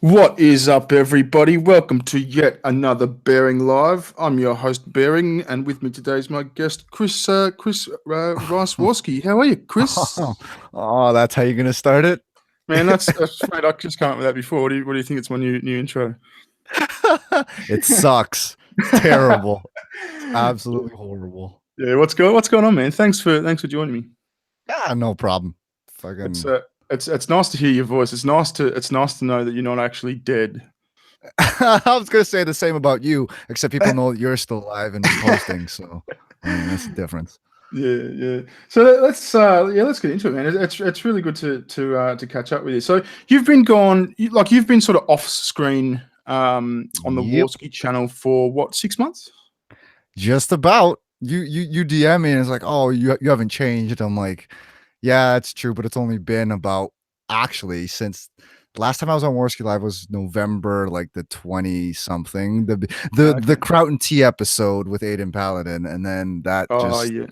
What is up, everybody? Welcome to yet another Bearing Live. I'm your host, Bearing, and with me today is my guest, Chris Warski. How are you, Oh, Chris? that's how you're gonna start it? Man, that's mate. I just came up with that before. What do you think? It's my new intro. It sucks. It's terrible. It's absolutely horrible. Yeah, what's going on, man? Thanks for joining me. Yeah, no problem. It's Fucking uh, it's nice to hear your voice. It's nice to know that you're not actually dead. I was gonna say the same about you, except people know that you're still alive and posting, so I mean that's the difference. Yeah, yeah. So let's get into it, man. It's really good to catch up with you. So you've been you've been sort of off screen on the Yep. Warski channel for what, 6 months? Just about. You DM me and it's like, oh, you haven't changed. I'm like, yeah, it's true, but it's only been about actually since the last time I was on Warski Live was November, like the 20 something. The Okay. Kraut Tea episode with Aiden Paladin, and then Oh yeah,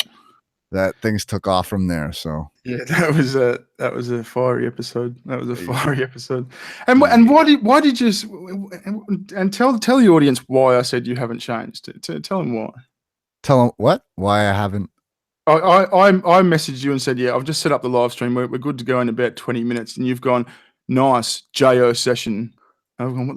that things took off from there. So yeah. That was a fiery episode. That was a y- fiery episode. And yeah. why did you and tell the audience why I said you haven't changed. Tell them why. Tell them what? Why I haven't. I messaged you and said, yeah, I've just set up the live stream. We're good to go in about 20 minutes. And you've gone, nice, JO session. I've gone,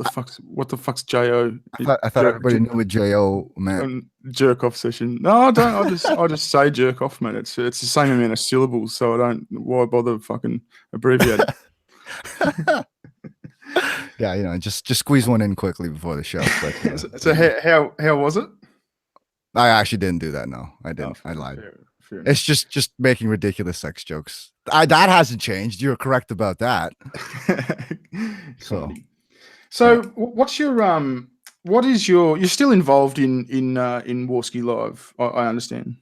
what the fuck's JO? I thought everybody knew what Jo meant. Jerk off session. No, I don't. I just say jerk off, mate. It's the same amount of syllables, so I don't. Why bother fucking abbreviating? Yeah, just squeeze one in quickly before the show. But So how was it? I actually didn't do that. No, I Oh, didn't. I lied. fair It's enough. just making ridiculous sex jokes. That hasn't changed. You're correct about that. So Comedy. yeah. So what's your what is you're still involved in Warski Live, I understand.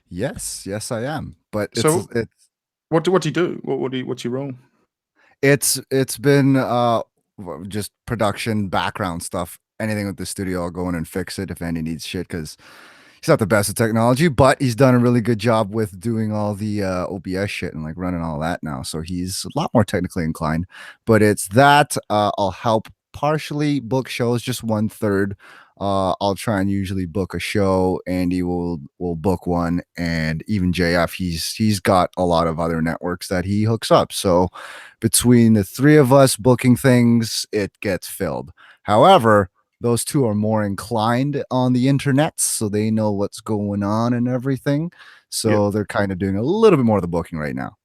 Yes, I am. But So what do you do? What's your role? it's been just production background stuff. Anything with the studio, I'll go in and fix it if Andy needs shit because he's not the best at technology, but he's done a really good job with doing all the OBS shit and like running all that now. So he's a lot more technically inclined. But it's that I'll help partially book shows, just one third. I'll try and usually book a show. Andy will book one, and even JF, he's got a lot of other networks that he hooks up. So between the three of us booking things, it gets filled. However, those two are more inclined on the internet, so they know what's going on and everything. Yep. So they're kind of doing a little bit more of the booking right now.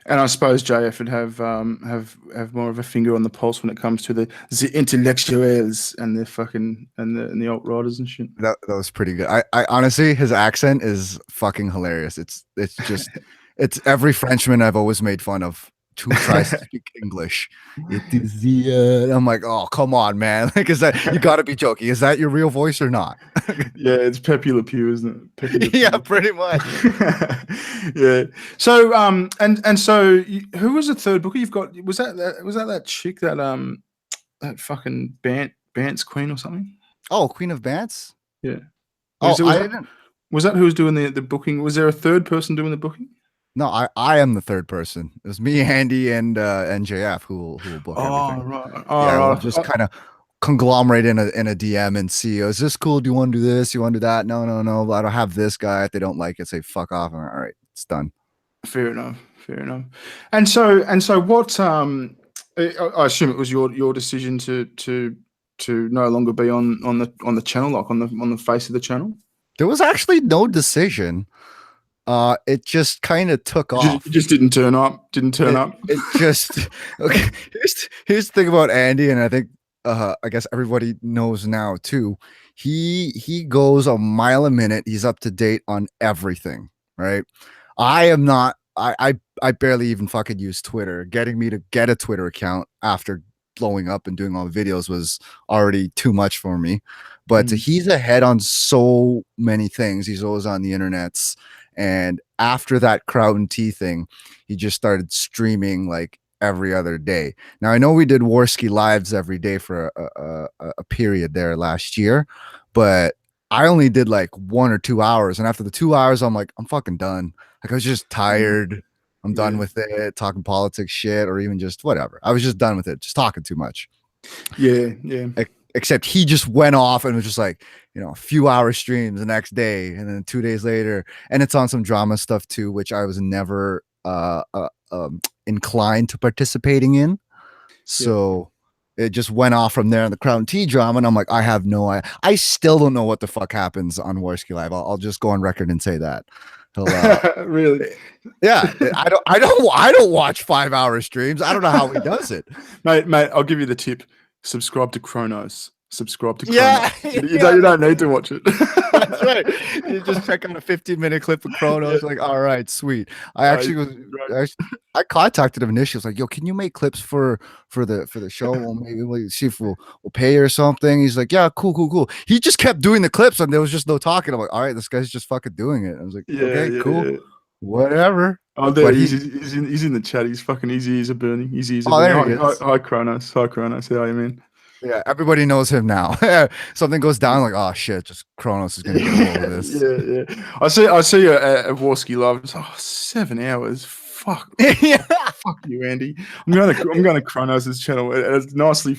And I suppose JF would have more of a finger on the pulse when it comes to the intellectuals and the fucking and the alt riders and shit. That was pretty good. I honestly, his accent is fucking hilarious. It's just it's every Frenchman I've always made fun of who tries to speak English. It is the I'm like, oh come on, man. Like, is that you gotta be joking? Is that your real voice or not? Yeah, it's Pepe Le Pew, isn't it? Pepe Le Yeah, Pew. pretty much. Yeah. So and so who was the third booker you've got? Was that chick that fucking Bant's queen or something? Oh, Queen of Bants? Yeah. Oh, Was it was I that didn't. was that who was doing the booking? Was there a third person doing the booking? No, I am the third person. It was me, Andy, and JF who will book Oh everything. right. Oh Yeah, we'll right. just kind of conglomerate in a DM and see, oh, is this cool? Do you want to do this? You want to do that? No, no, no. I don't have this guy. If they don't like it, say fuck off. All right, it's done. Fair enough. Fair enough. And so what? I assume it was your decision to no longer be on the channel, like on the face of the channel. There was actually no decision. It just kind of took It off. just didn't turn up. Didn't turn It up. it just okay. Here's the thing about Andy, and I think I guess everybody knows now too. He goes a mile a minute. He's up to date on everything, right? I am not. I barely even fucking use Twitter. Getting me to get a Twitter account after blowing up and doing all the videos was already too much for me. But Mm, he's ahead on so many things. He's always on the internets. And after that Crowd and Tea thing, he just started streaming like every other day. Now I know we did Warski lives every day for a period there last year, but I only did like 1 or 2 hours, and after the 2 hours, I'm like, I'm fucking done. Like I was just mm, tired. I'm done yeah. with it, talking politics shit, or even just whatever. I was just done with it, just talking too much. Yeah, yeah, Except he just went off and was just like, a few hour streams the next day, and then 2 days later, and it's on some drama stuff too, which I was never inclined to participating in. yeah. So it just went off from there in the Crown T drama, and I'm like, I still don't know what the fuck happens on Warski Live. I'll just go on record and say that. He'll, Really? yeah, I don't watch 5 hour streams. I don't know how he does it. Mate, I'll give you the tip. Subscribe to Chronos. Subscribe to Yeah, Chronos. You yeah, don't need to watch it. that's right. You just check out a 15-minute clip of Chronos. Yeah. Like, all right, sweet. I actually was. Right. I contacted him initially. I was like, "Yo, can you make clips for the show? Well, maybe we'll see if we'll pay or something." He's like, "Yeah, cool." He just kept doing the clips, and there was just no talking. I'm like, "All right, this guy's just fucking doing it." I was like, Yeah, "Okay, yeah, cool, yeah. whatever." Oh, there But he's in the chat. He's fucking easy as a burning. His ears are oh, there he burning. Hi, is. hi, Chronos. Hi, Chronos. How are you, man? Yeah, everybody knows him now. Something goes down, like, oh shit, just Kronos is gonna get a hold of this. Yeah. I see a Warski Love. Oh, 7 hours. Fuck. Yeah. Fuck you, Andy. I'm going to Chronos' channel. It's nicely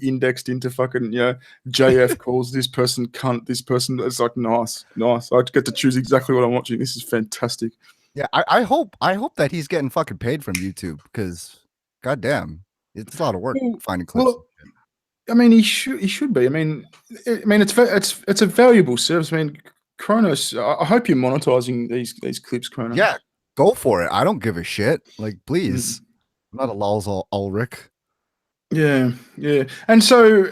indexed into fucking, JF calls this person cunt, this person. It's like nice. I get to choose exactly what I'm watching. This is fantastic. Yeah, I hope that he's getting fucking paid from YouTube, because goddamn, it's a lot of work finding clips. Well, I mean, he should be. I mean, it's a valuable service. I mean, Chronos. I hope you're monetizing these clips, Chronos. Yeah, go for it. I don't give a shit. Like, please. Mm. I'm not a lols Ulrich. Yeah. And so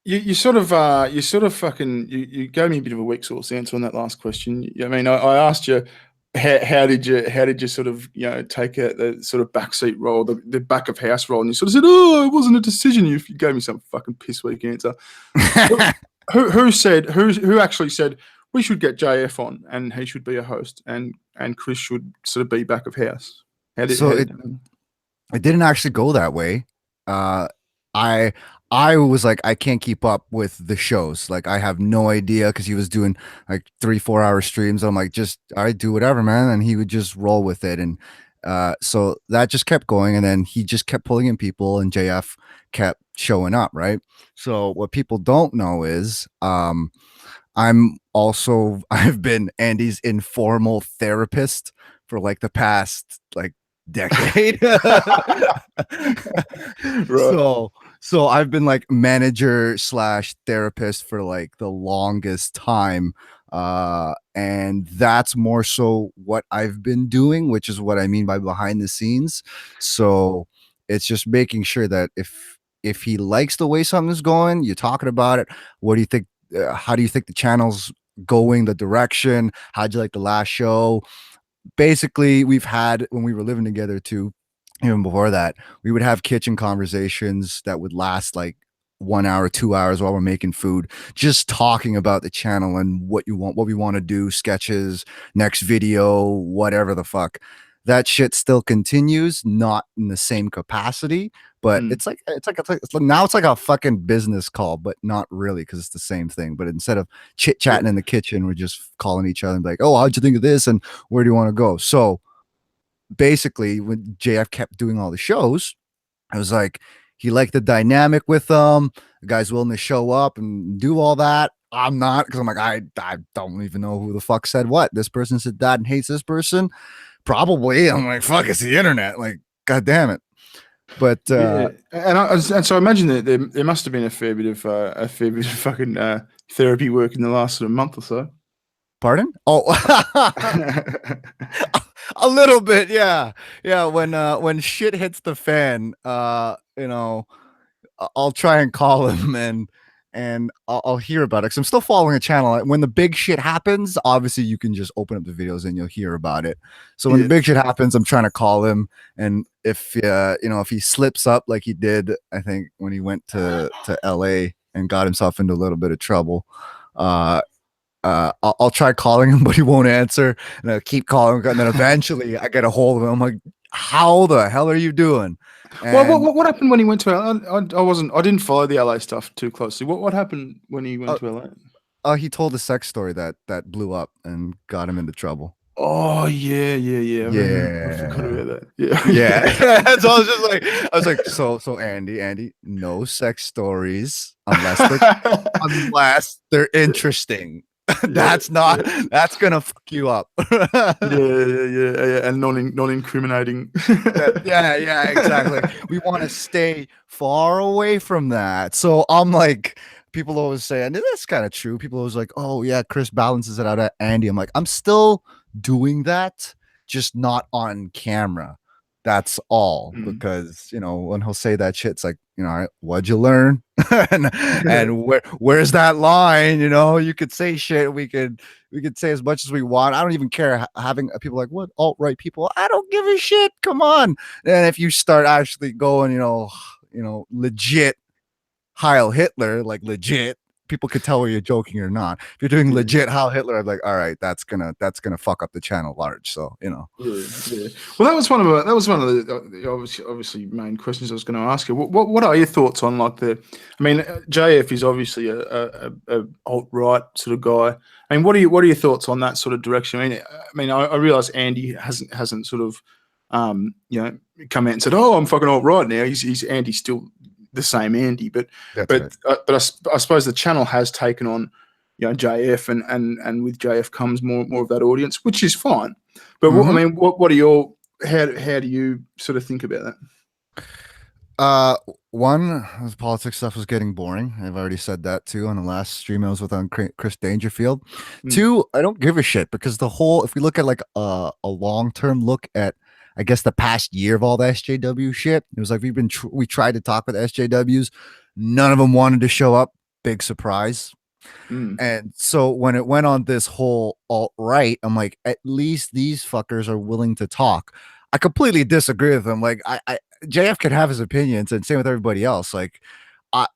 you sort of fucking you gave me a bit of a weak sauce answer on that last question. I mean, I asked you how did you sort of take the sort of backseat role, the back of house role, and you sort of said, oh, it wasn't a decision. You gave me some fucking piss weak answer. who actually said we should get JF on and he should be a host and Chris should sort of be back of house? It didn't actually go that way. I was like, I can't keep up with the shows. Like, I have no idea, because he was doing like 3-4 hour streams. I'm like, I do whatever, man, and he would just roll with it. And so that just kept going, and then he just kept pulling in people, and JF kept showing up, right? So what people don't know is I've been Andy's informal therapist for like the past like decade. Right. So I've been like manager / therapist for like the longest time. And that's more so what I've been doing, which is what I mean by behind the scenes. So it's just making sure that if he likes the way something's going, you're talking about it. What do you think? How do you think the channel's going, the direction? How'd you like the last show? Basically, we've had, when we were living together too, even before that, we would have kitchen conversations that would last like 1 hour, 2 hours while we're making food, just talking about the channel and what we want to do, sketches, next video, whatever the fuck. That shit still continues, not in the same capacity, but it's like now it's like a fucking business call, but not really, because it's the same thing. But instead of chit chatting in the kitchen, we're just calling each other and be like, oh, how'd you think of this, and where do you want to go? So basically, when JF kept doing all the shows, I was like, he liked the dynamic with them. The guy's willing to show up and do all that. I'm not, because I'm like, I don't even know who the fuck said what. This person said that and hates this person. Probably. I'm like, fuck, it's the internet. Like, god damn it. But yeah, and so I imagine that there must have been a fair bit of fucking therapy work in the last sort of month or so. Pardon? Oh, a little bit, yeah. When shit hits the fan, I'll try and call him, and I'll hear about it, because I'm still following a channel. When the big shit happens, obviously you can just open up the videos and you'll hear about it. So when the big shit happens, I'm trying to call him, and if he slips up like he did, I think when he went to LA and got himself into a little bit of trouble, I'll try calling him, but he won't answer, and I'll keep calling him, and then eventually I get a hold of him. I'm like, how the hell are you doing? Well, what happened when he went to LA? I didn't follow the LA stuff too closely. What happened when he went to LA? He told a sex story that blew up and got him into trouble. Oh yeah. I forgot Yeah. about that. Yeah, Yeah. yeah. So I was like, so Andy, no sex stories unless they're interesting. Yeah, Not yeah. that's gonna fuck you up. Yeah, and non-incriminating. Yeah, exactly. We want to stay far away from that. So I'm like, people always say, and that's kind of true. People always like, oh yeah, Chris balances it out at Andy. I'm like, I'm still doing that, just not on camera. That's all. Mm. Because when he'll say that shit, it's like, all right, what'd you learn? and Yeah, where's that line? You could say shit. We could say as much as we want. I don't even care having people like, what alt-right people. I don't give a shit. Come on. And if you start actually going, legit Heil Hitler, like legit, people could tell whether you're joking or not. If you're doing yeah. legit Heil Hitler, I'm like, all right, that's gonna fuck up the channel large. So Yeah. Well, that was one of the obviously main questions I was going to ask you. What are your thoughts on like the? I mean, JF is obviously a alt right sort of guy. I mean, what are your thoughts on that sort of direction? I realize Andy hasn't sort of come out and said, oh, I'm fucking alt right now. He's Andy's still the same Andy, but that's but right. I suppose the channel has taken on JF, and with JF comes more of that audience, which is fine. But I Mhm. mean, what are your how do you sort of think about that? One, the politics stuff was getting boring. I've already said that too on the last stream I was with on Chris Dangerfield. Mm, Two, I don't give a shit because if we look at like a long term look at, I guess the past year of all the SJW shit, it was like we tried to talk with SJWs, none of them wanted to show up. Big surprise. mm, And so when it went on this whole alt right, I'm like, at least these fuckers are willing to talk. I completely disagree with them. Like, JF can have his opinions, and same with everybody else. Like, I,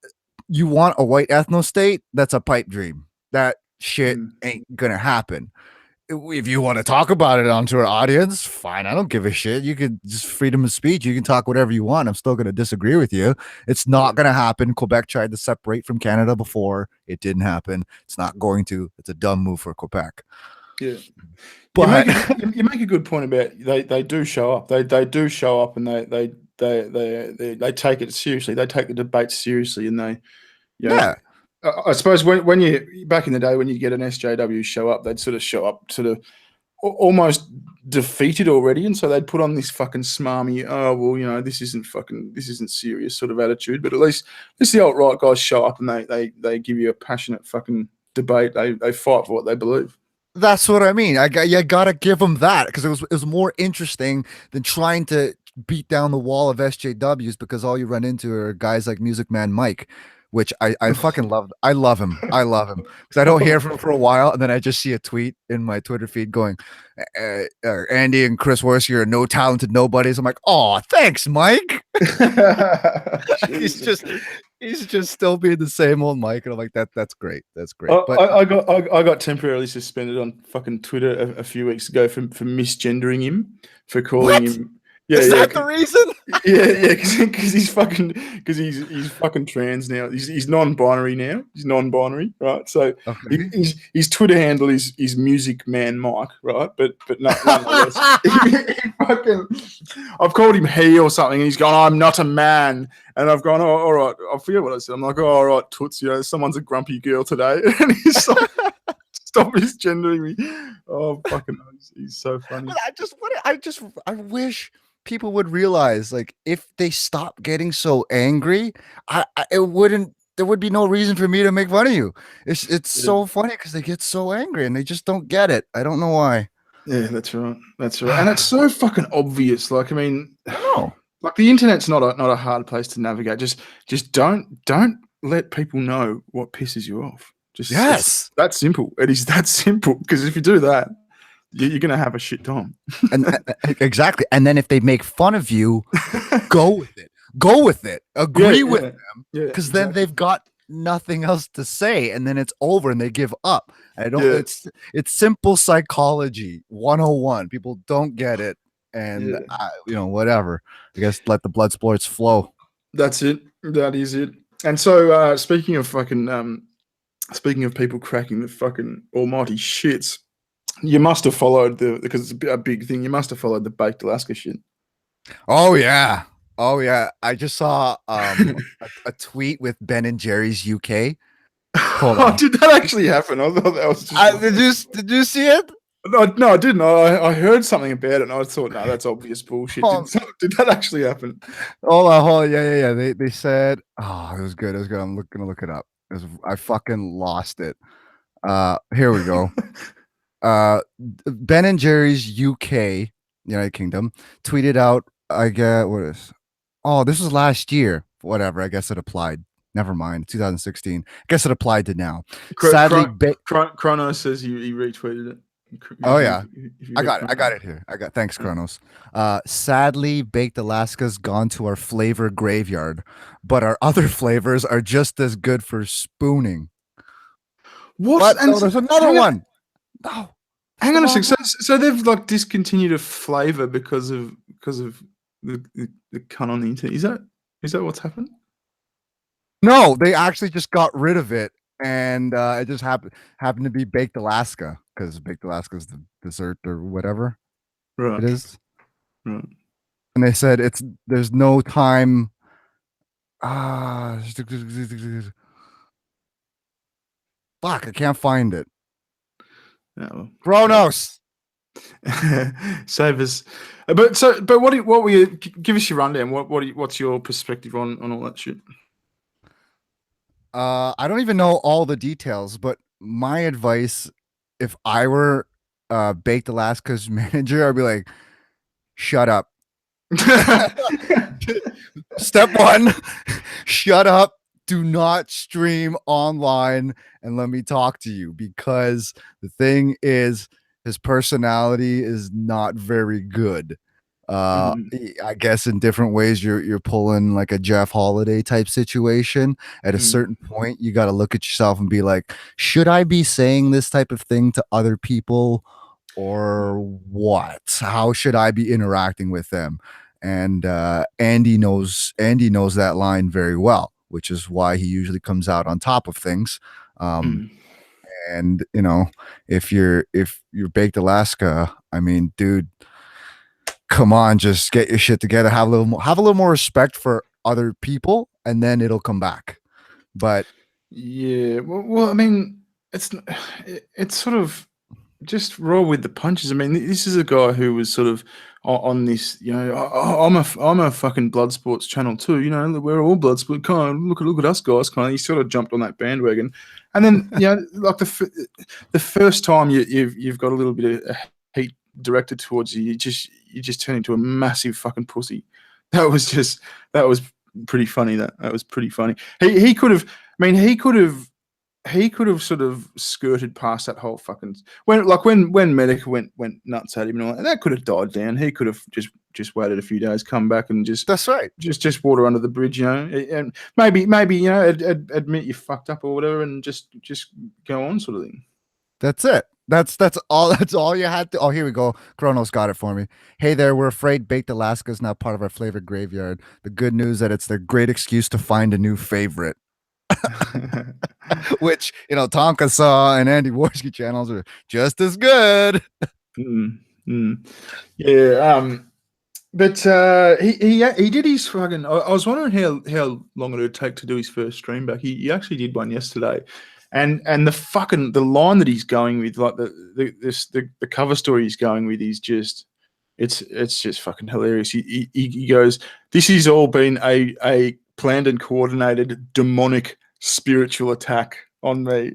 you want a white ethno state? That's a pipe dream. That shit mm. ain't gonna happen. If you want to talk about it onto our audience, fine. I don't give a shit. You could just freedom of speech. You can talk whatever you want. I'm still going to disagree with you. It's Yeah, not going to happen. Quebec tried to separate from Canada before. It didn't happen. It's not going to. It's a dumb move for Quebec. yeah. You make But you make a good point about they do show up. They do show up, and they take it seriously. They take the debate seriously, and they you know. yeah, I suppose when you back in the day when you get an SJW show up, they'd sort of show up sort of almost defeated already, and so they'd put on this fucking smarmy, oh well, this isn't serious sort of attitude. But at least the alt right guys show up and they give you a passionate fucking debate. They fight for what they believe. that's what I mean. You gotta give them that because it was more interesting than trying to beat down the wall of SJWs because all you run into are guys like Music Man Mike, which I fucking love. I love him. I love him because I don't hear from him for a while, and then I just see a tweet in my Twitter feed going, "Andy and Chris Warski are no talented nobodies." I'm like, "Oh, thanks, Mike." he's Jesus. just he's just still being the same old Mike, and I'm like, That's great. That's I, great. But I got temporarily suspended on fucking Twitter a few weeks ago for misgendering him, for calling what him. Yeah, is yeah. that the reason? Yeah, because he's fucking trans now. He's non-binary now. He's non-binary, right? So Okay. his Twitter handle is Music Man Mike, right? But no, nonetheless, he fucking I've called him he or something, and he's gone, I'm not a man, and I've gone, oh, all right. I forget what I said. I'm like, oh, all right, toots, someone's a grumpy girl today, and he's like, stop misgendering me. Oh, fucking, he's so funny. I wish people would realize, like, if they stop getting so angry, it wouldn't there would be no reason for me to make fun of you. It's Yeah. so funny because they get so angry and they just don't get it. I don't know why. Yeah, that's right. That's right. And it's I so fucking obvious. Like, I mean, know. like the internet's not a hard place to navigate. Just don't let people know what pisses you off. Just it's Yes. that simple. It is that simple. Because if you do that, you're gonna have a shit time. And exactly. And then if they make fun of you, go with it. Go with it. Yeah, Agree with yeah, yeah, because then exactly. they've got nothing else to say and then it's over and they give up. I don't Yeah, it's simple psychology 101. People don't get it and yeah. whatever. I guess let the blood sports flow. That's it. That is it. And so, speaking of people cracking the fucking almighty shits, You must have followed because it's a big thing. You must have followed the baked Alaska shit. Oh yeah. Oh yeah. I just saw a tweet with Ben and Jerry's UK. Hold Oh, on. did that actually happen? I thought that was just. Did you see it? No, I didn't. I heard something about it, and I thought, no, that's obvious bullshit. Did that actually happen? Hold on. Yeah. They said, oh, it was good. It was good. I'm gonna look it up. I fucking lost it. Here we go. Ben and Jerry's UK, United Kingdom, tweeted out, I get what is oh, this was last year. Whatever. I guess it applied. Never mind. 2016. I guess it applied to now. Sadly, Chrono says he retweeted it. oh yeah. If you I got it here. Thanks, Kronos. Sadly, Baked Alaska's gone to our flavor graveyard, but our other flavors are just as good for spooning. What? No, there's another one. No. Hang on a sec. So they've like discontinued a flavor because of the cunt on the internet. Is that what's happened? No, they actually just got rid of it, and it just happened to be Baked Alaska because Baked Alaska is the dessert or whatever Right. it is. Right. And they said there's no time. Fuck, I can't find it. No. Kronos. Save us. But what were you? Give us your rundown. What's your perspective on all that shit? I don't even know all the details, but my advice, if I were Baked Alaska's manager, I'd be like, shut up. Step one, shut up. Do not stream online and let me talk to you, because the thing is, his personality is not very good. I guess in different ways you're pulling like a Jeff Holiday type situation. At a certain point, you got to look at yourself and be like, should I be saying this type of thing to other people, or what? How should I be interacting with them? And Andy knows that line very well, which is why he usually comes out on top of things. And if you're Baked Alaska, I mean, dude, come on, just get your shit together. Have a little more respect for other people, and then it'll come back. But yeah, well, I mean, it's sort of just roll with the punches. I mean, this is a guy who was sort of on this, I'm a fucking blood sports channel too. We're all blood sport. Come on, look at us guys. Kind of, he sort of jumped on that bandwagon, and then like the first time you've got a little bit of heat directed towards you, you just turn into a massive fucking pussy. That was pretty funny. That was pretty funny. He could have. I mean, he could have sort of skirted past that whole fucking when Medica went nuts at him and all that. That could have died down. He could have just waited a few days, come back, and that's right. Just water under the bridge, and maybe admit you fucked up or whatever, and just go on, sort of thing. That's it. That's all you had to. Oh, here we go. Kronos got it for me. Hey there, we're afraid Baked Alaska is now part of our flavor graveyard. The good news that it's their great excuse to find a new favorite. Which Tonka Saw and Andy Warski channels are just as good. Yeah. But he did his fucking. I was wondering how long it would take to do his first stream back. He actually did one yesterday, and the line that he's going with, like the cover story he's going with, is just it's just fucking hilarious. He goes, "This has all been a planned and coordinated demonic spiritual attack on me."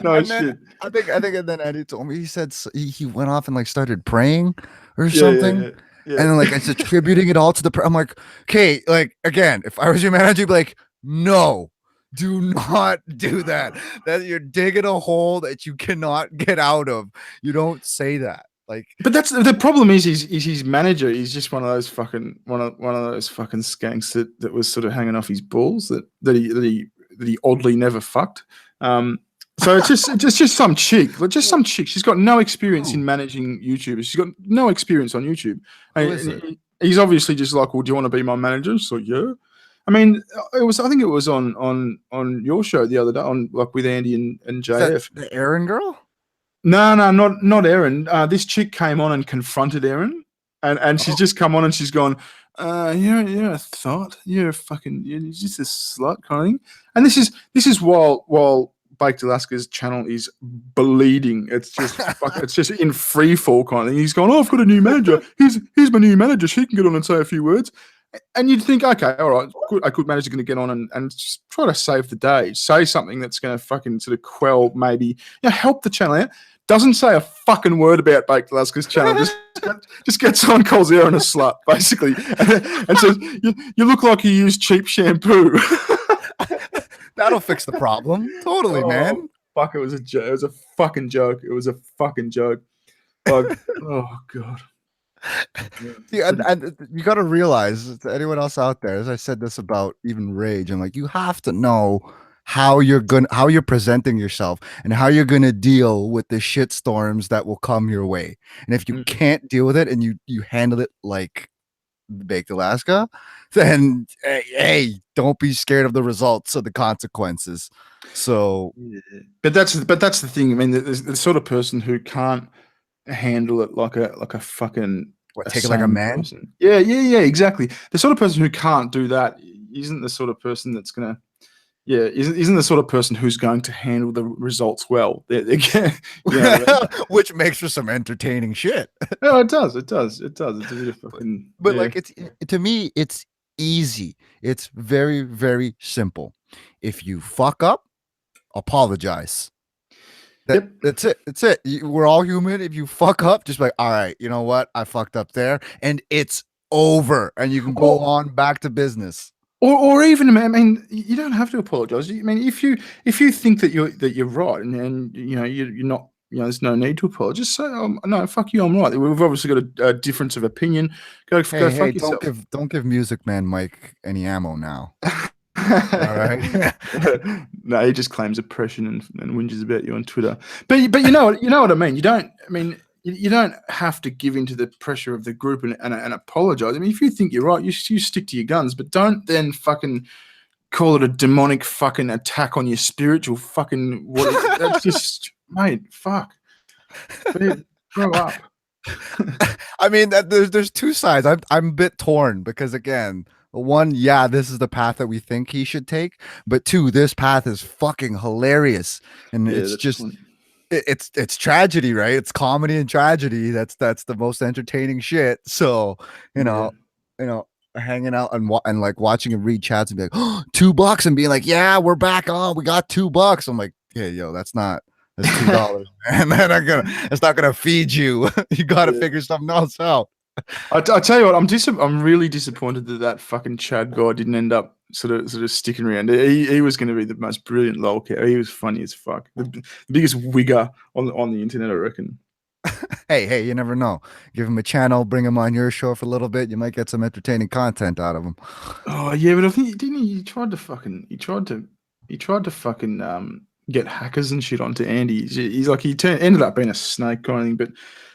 No shit. I think and then Eddie told me, he said he went off and like started praying or something. Yeah. And then like it's attributing it all to the I'm like, okay, like again, if I was your manager, I'd be like, no, do not do that. That you're digging a hole that you cannot get out of. You don't say that. Like, but that's the problem. Is his manager? He's just one of those fucking skanks that was sort of hanging off his balls that he oddly never fucked. So it's just some chick, some chick. She's got no experience in managing YouTubers. She's got no experience on YouTube. And he's obviously just like, well, do you want to be my manager? So yeah. I mean, it was. I think it was on your show the other day, on like with Andy and Is that JF. the Aaron girl? No, not Erin. This chick came on and confronted Erin, and she's Oh. just come on and she's gone, you're a thought, you're just a slut kind of thing. And this is while Baked Alaska's channel is bleeding. It's just it's just in free fall kind of thing. He's gone, oh, I've got a new manager. Here's my new manager. She can get on and say a few words. And you'd think, okay, all right, a good manager's going to get on and just try to save the day, say something that's going to fucking sort of quell, maybe, help the channel out. Doesn't say a fucking word about Baked Alaska's channel. Just gets on, calls Aaron a slut, basically, and says, you look like you use cheap shampoo. That'll fix the problem. Totally, man. Fuck, it was a joke. It was a fucking joke. It was a fucking joke. Like, oh, God. Yeah, and you got to realize, to anyone else out there, as I said this about even rage, I'm like, you have to know how you're presenting yourself and how you're gonna deal with the shit storms that will come your way. And if you can't deal with it and you handle it like Baked Alaska, then hey, don't be scared of the results or the consequences. So, but that's the thing. I mean, the sort of person who can't handle it like a fucking take it like a man. Person. Yeah, exactly. The sort of person who can't do that isn't the sort of person that's gonna. Yeah, isn't the sort of person who's going to handle the results well. Which makes for some entertaining shit. No, it does. It's a bit of fucking. But like, it's to me, it's easy. It's very, very simple. If you fuck up, apologize. That's it. That's it. We're all human. If you fuck up, just like, all right, you know what? I fucked up there, and it's over, and you can go on back to business. Or even, I mean, you don't have to apologize. I mean, if you think that you're right, and you're not, there's no need to apologize. Just say, no, fuck you, I'm right. We've obviously got a difference of opinion. Go fuck yourself. Don't give Music Man Mike any ammo now. All right. No, he just claims oppression and whinges about you on Twitter. But you know what I mean. You don't have to give into the pressure of the group and apologize. I mean, if you think you're right, you stick to your guns, but don't then fucking call it a demonic fucking attack on your spiritual fucking. That's just, mate. Fuck. Grow up. I mean, there's two sides. I'm a bit torn because, again, one, yeah, this is the path that we think he should take, but two, this path is fucking hilarious, and it's just. Funny. It's tragedy, right? It's comedy and tragedy. That's the most entertaining shit. So, hanging out and like watching him read chats and be like, oh, $2, and being like, yeah, we're back on. We got $2. I'm like, hey, yo, that's $2, man. It's not gonna feed you. You got to figure something else out. I tell you what, I'm really disappointed that fucking Chad guy didn't end up sort of sticking around. He was going to be the most brilliant lolcat. He was funny as fuck. The biggest wigger on the internet, I reckon. Hey, you never know. Give him a channel, bring him on your show for a little bit. You might get some entertaining content out of him. Oh yeah, but I think he tried to fucking get hackers and shit onto Andy. He's like ended up being a snake kind of thing, but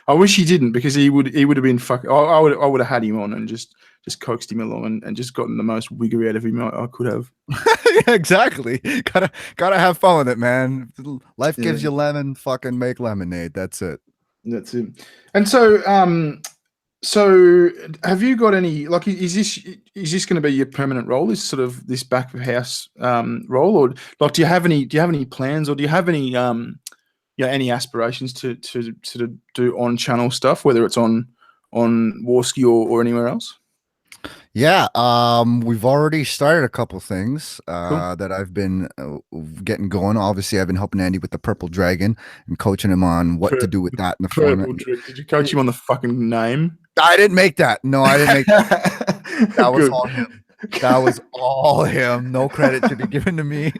I wish he didn't, because he would have been fucking. I would have had him on and just coaxed him along and just gotten the most wigger out of him I could have. Yeah, exactly. Gotta have fun with it, man. Life gives you lemon. Fucking make lemonade. That's it. That's it. And so have you got any, like, is this going to be your permanent role? This sort of this back of house role, or like do you have any plans, or do you have any any aspirations to sort of do on channel stuff, whether it's on Warski or anywhere else? Yeah, we've already started a couple things Cool. that I've been getting going. Obviously, I've been helping Andy with the Purple Dragon and coaching him on what to do with that in the format. Did you coach him on the fucking name? I didn't make that. No, I didn't make that. That was all him. That was all him. No credit to be given to me.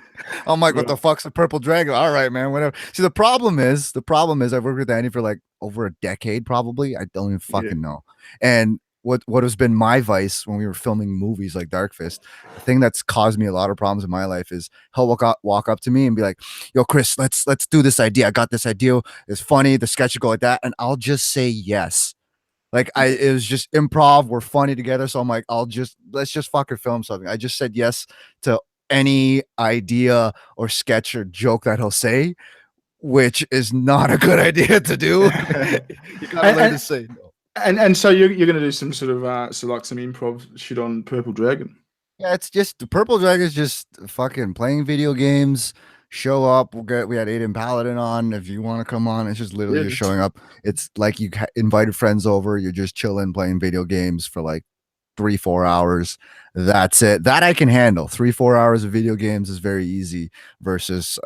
I'm like, what the fuck's a Purple Dragon? All right, man, whatever. See, the problem is I've worked with Andy for like over a decade, probably. I don't even fucking know. And what has been my vice when we were filming movies like Dark Fist, the thing that's caused me a lot of problems in my life is he'll walk up to me and be like, yo, Chris, let's do this idea. I got this idea. It's funny. The sketch should go like that. And I'll just say yes. Like it was just improv. We're funny together. So I'm like, let's just fucking film something. I just said yes to any idea or sketch or joke that he'll say, which is not a good idea to do. You gotta learn to say no. And so you're gonna do some sort of so like some improv shit on Purple Dragon. Yeah, it's just the Purple Dragon is just fucking playing video games. Show up. We had Aiden Paladin on. If you want to come on, it's just literally Yeah, just showing up. It's like you invited friends over. You're just chilling, playing video games for like 3-4 hours. That's it. That I can handle. 3-4 hours of video games is very easy versus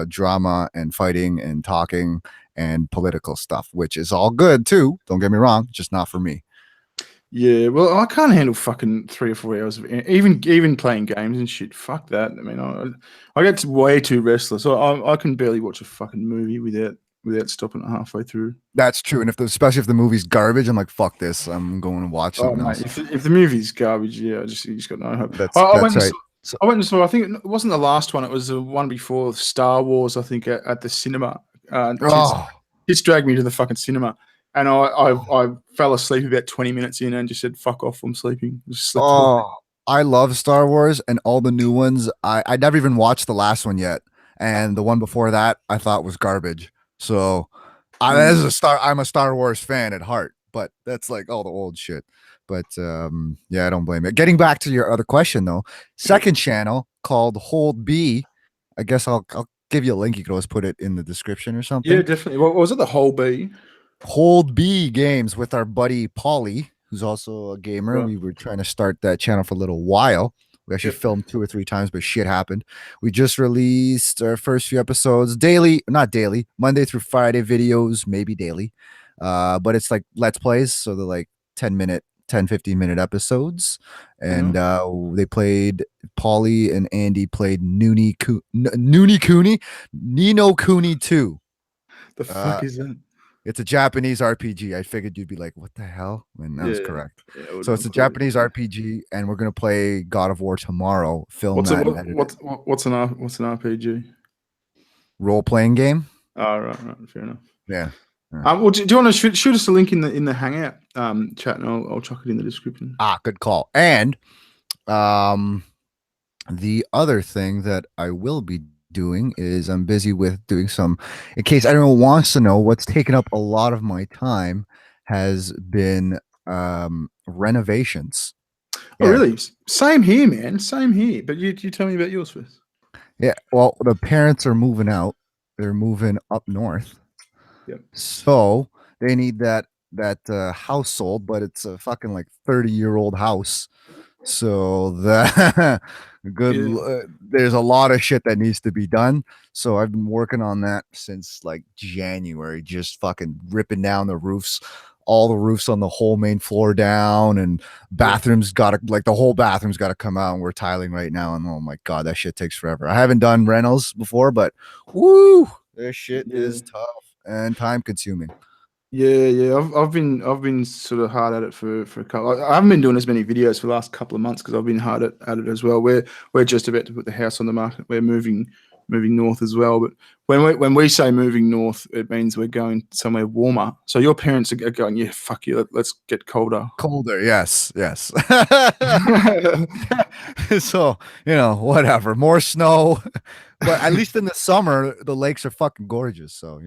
drama and fighting and talking and political stuff, which is all good too. Don't get me wrong, just not for me. Yeah, well, I can't handle fucking 3 or 4 hours of even playing games and shit. Fuck that. I mean, I get way too restless. I can barely watch a fucking movie without stopping it halfway through. That's true. And especially if the movie's garbage, I'm like, fuck this. I'm going to watch something else. If the movie's garbage, yeah, you just got no hope. That's right. So, I went and saw. I think it wasn't the last one. It was the one before Star Wars. I think at the cinema. Kids dragged me to the fucking cinema. And I fell asleep about 20 minutes in and just said, fuck off, I'm sleeping. Just slept I love Star Wars and all the new ones. I never even watched the last one yet. And the one before that I thought was garbage. So I'm a Star Wars fan at heart, but that's like all the old shit. But yeah, I don't blame it. Getting back to your other question though, second channel called Hold B. I guess I'll give you a link. You can always put it in the description or something. Yeah, definitely. What was it? The Whole B? Hold B games with our buddy Paulie, who's also a gamer. Right. We were trying to start that channel for a little while. We actually filmed 2 or 3 times, but shit happened. We just released our first few episodes not daily, Monday through Friday videos, maybe daily. But it's like Let's Plays. So they're like 10-15-minute episodes. And they played, Paulie and Andy played Ni no Kuni 2. The fuck is that? It's a Japanese RPG. I figured you'd be like, what the hell? And that was correct. Yeah, so it's a Japanese RPG, and we're going to play God of War tomorrow. What's an RPG? Role-playing game. Oh, right. Fair enough. Yeah. Well, do you want to shoot us a link in the Hangout chat, and I'll chuck it in the description. Good call. And the other thing that I will be doing is I'm busy with doing some, in case anyone wants to know, what's taken up a lot of my time has been renovations. Oh, really? Same here, man. Same here. But you tell me about yours first. Yeah. Well, the parents are moving out. They're moving up north. Yep. So they need that house sold, but it's a fucking like 30-year-old house. So there's a lot of shit that needs to be done. So I've been working on that since like January, just fucking ripping down the roofs, all the roofs on the whole main floor down, and bathrooms the whole bathroom's gotta come out, and we're tiling right now. And oh my God, that shit takes forever. I haven't done rentals before, but woo, this shit is tough and time consuming. Yeah. I've been sort of hard at it for a couple. I haven't been doing as many videos for the last couple of months because I've been hard at it as well. We're just about to put the house on the market. We're moving north as well. But when we say moving north, it means we're going somewhere warmer. So your parents are going, yeah, fuck you. Let's get colder. Colder, yes. So whatever, more snow. But at least in the summer, the lakes are fucking gorgeous. So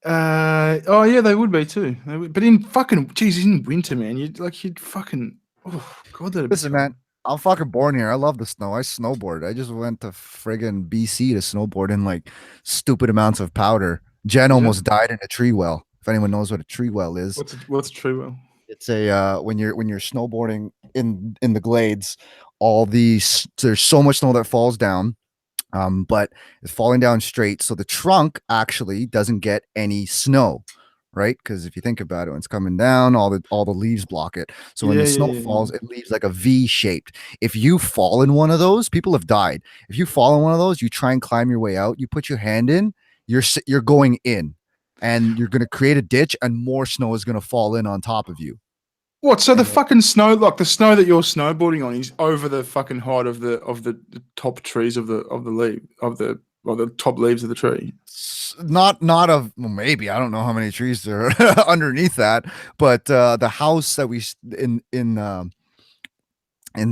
oh yeah, they would be too. But in fucking in winter, man, you'd fucking listen, man. I'm fucking born here. I love the snow. I snowboard. I just went to friggin' BC to snowboard in like stupid amounts of powder. Jen almost died in a tree well. If anyone knows what a tree well is, what's a tree well? It's a when you're snowboarding in the glades, there's so much snow that falls down. But it's falling down straight, so the trunk actually doesn't get any snow, right? Because if you think about it, when it's coming down, all the leaves block it. So when the snow falls, it leaves like a V shaped. If you fall in one of those, people have died. If you fall in one of those, you try and climb your way out. You put your hand in, you're going in, and you're gonna create a ditch, and more snow is gonna fall in on top of you. What? So the fucking snow, like the snow that you're snowboarding on, is over the fucking height of the top trees of the Well, the top leaves of the tree. Not of well, maybe I don't know how many trees there are underneath that, but the house that in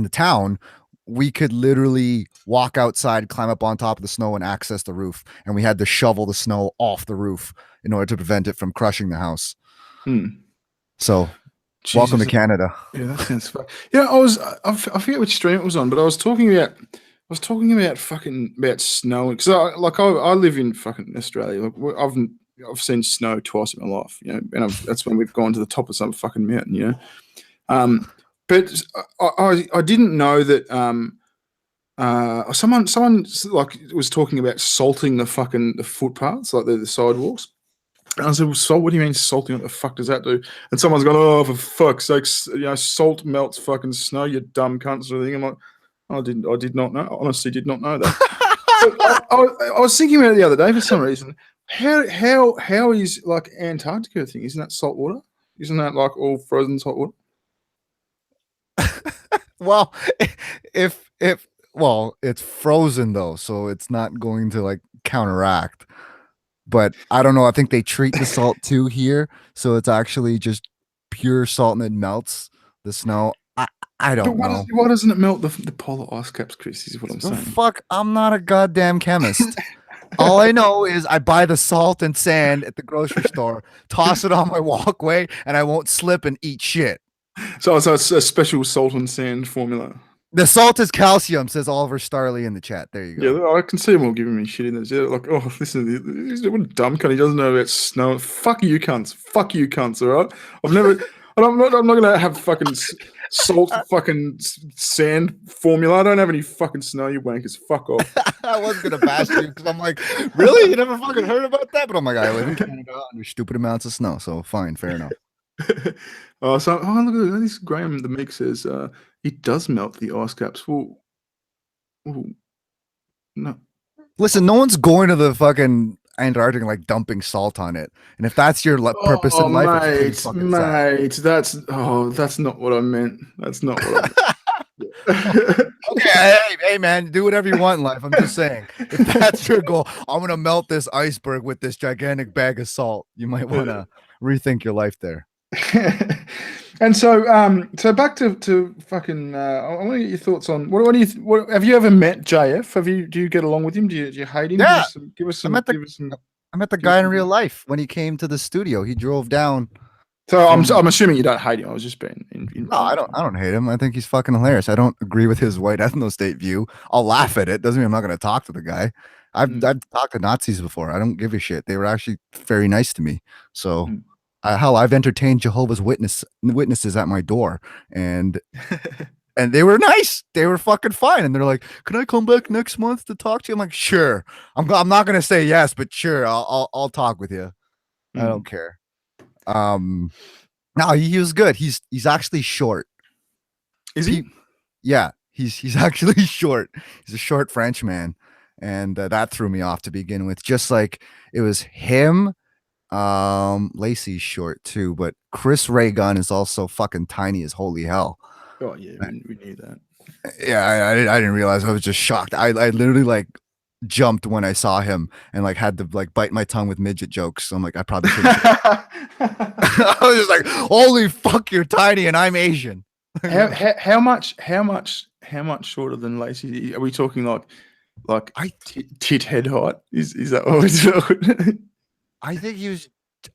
the town, we could literally walk outside, climb up on top of the snow, and access the roof. And we had to shovel the snow off the roof in order to prevent it from crushing the house. So, welcome to Canada. Yeah, that sounds fun. Yeah, I forget which stream it was on, but I was talking about snow because I live in fucking Australia. Like I've seen snow twice in my life, you know, and that's when we've gone to the top of some fucking mountain, you know. But I didn't know that someone like was talking about salting the footpaths, like the sidewalks. And I said, well, salt, what do you mean salting? What the fuck does that do? And someone's gone, oh, for fuck's sake, you know, salt melts fucking snow, you dumb cunt, sort of thing. I'm like, I did not know. I honestly did not know that. I was thinking about it the other day for some reason. How is like Antarctica thing? Isn't that salt water? Isn't that like all frozen salt water? Well, well, it's frozen though, so it's not going to like counteract. But I don't know. I think they treat the salt too here, so it's actually just pure salt and it melts the snow. I don't know. Why doesn't it melt the polar ice caps, Chris? Is what I'm saying. Fuck, I'm not a goddamn chemist. All I know is I buy the salt and sand at the grocery store, toss it on my walkway, and I won't slip and eat shit. So it's a special salt and sand formula. The salt is calcium, says Oliver Starley in the chat. There you go. Yeah, I can see them all giving me shit in there. Like, oh, listen, what a dumb cunt. He doesn't know about snow. Fuck you cunts. Fuck you cunts, all right? I'm not going to have fucking salt fucking sand formula. I don't have any fucking snow, you wankers. Fuck off. I was going to bash you because I'm like, really? You never fucking heard about that? But I'm like, I live in Canada under stupid amounts of snow. So fine, fair enough. Look at this. Graham the Meek says it does melt the ice caps. Well, no. Listen, no one's going to the fucking Antarctic like dumping salt on it. And if that's your purpose in life, mate, that's not what I meant. That's not what I meant. Okay, hey man, do whatever you want in life. I'm just saying, if that's your goal, I'm gonna melt this iceberg with this gigantic bag of salt. You might want to rethink your life there. And so back to fucking. I want to get your thoughts on what do you have you ever met JF? Do you get along with him? Do you hate him? Yeah, give us some. I met the guy in real life when he came to the studio. He drove down. So I'm assuming you don't hate him. I was just being. No, I don't hate him. I think he's fucking hilarious. I don't agree with his white ethno state view. I'll laugh at it. Doesn't mean I'm not going to talk to the guy. I've talked to Nazis before. I don't give a shit. They were actually very nice to me. So. Hell, I've entertained Jehovah's Witnesses at my door, and they were nice. They were fucking fine, and they're like, "Can I come back next month to talk to you?" I'm like, "Sure." I'm not gonna say yes, but sure, I'll talk with you. I don't care. No, he was good. He's actually short. Is he? Yeah, he's actually short. He's a short French man, and that threw me off to begin with. Just like it was him. Lacey's short too, but Chris Gunn is also fucking tiny as holy hell. Oh yeah, we knew that. Yeah, I didn't realize. I was just shocked. I literally like jumped when I saw him and like had to like bite my tongue with midget jokes. So I'm like, I probably should. I was just like, holy fuck, you're tiny and I'm Asian. How much shorter than Lacey? Are we talking like tit head height? Is that what we're talking? I think he was.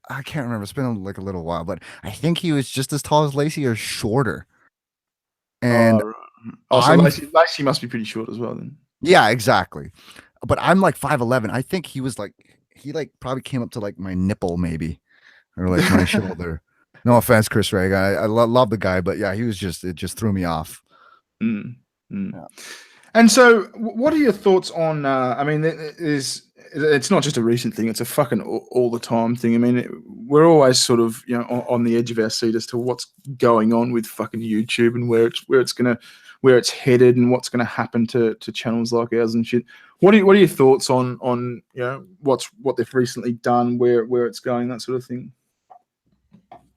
I can't remember. It's been like a little while, but I think he was just as tall as Lacey or shorter. And so Lacey must be pretty short as well then. Yeah, exactly. But I'm like 5'11". I think he was like he probably came up to like my nipple maybe, or like my shoulder. No offense, Chris Reagan. I love the guy, but yeah, it just threw me off. Yeah. And so, what are your thoughts on? I mean, it's not just a recent thing; it's a fucking all the time thing. I mean, we're always sort of on the edge of our seat as to what's going on with fucking YouTube and where it's headed and what's gonna happen to channels like ours and shit. What are your thoughts on what they've recently done, where it's going, that sort of thing?